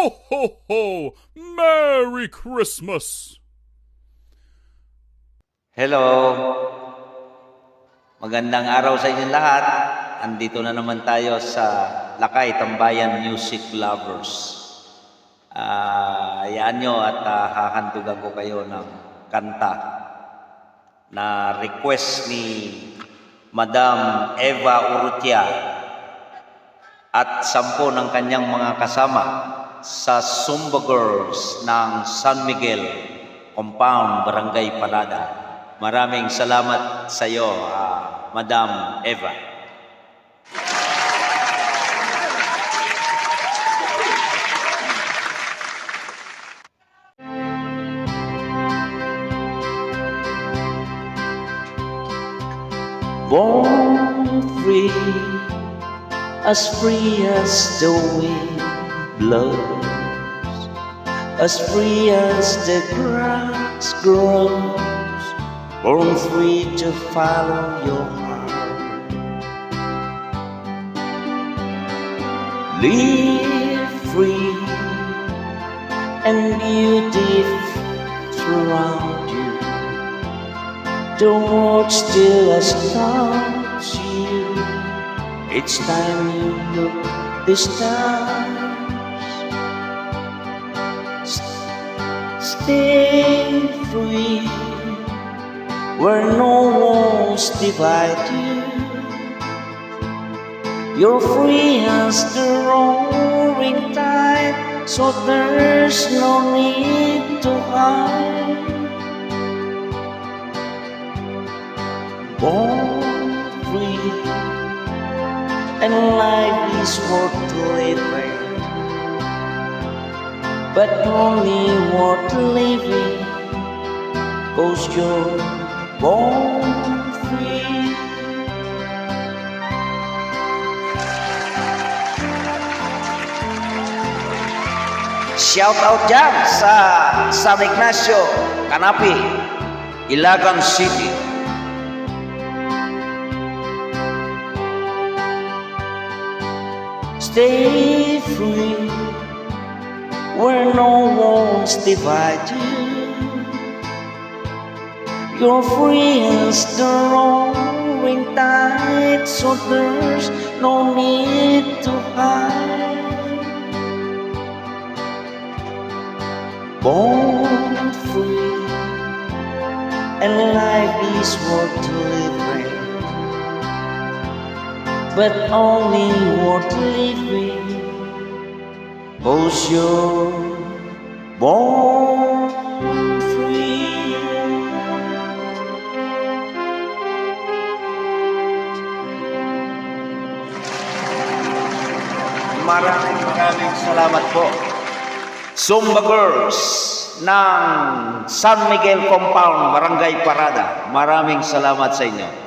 Ho, ho, ho! Merry Christmas! Hello! Magandang araw sa inyong lahat. Andito na naman tayo sa Lakay, Tambayan Music Lovers. Hayaan nyo at hahandugan ko kayo ng kanta na request ni Madam Eva Urrutia at 10 ng kanyang mga kasama sa Zumba Girls ng San Miguel Compound, Barangay Parada. Maraming salamat sa iyo, Madam Eva. Born free as the wind blows, as free as the grass grows, born free to follow your heart. Live free and beauty surround you. The world still astounds you each time you look the stars. Stay free where no walls divide you. You're free as the roaring tide, so there's no need to hide. Born free, and life is worth living, but only worth living 'cause you're born free. Shout out dyan sa San Ignacio, Canapi, Ilagan City. Stay free where no walls divide you. You're free as the roaring tide, so there's no need to hide. Born free, and life is worth living, but only worth living 'cause you're born free. Maraming salamat po. Zumba Girls ng San Miguel Compound, Barangay Parada. Maraming salamat sa inyo.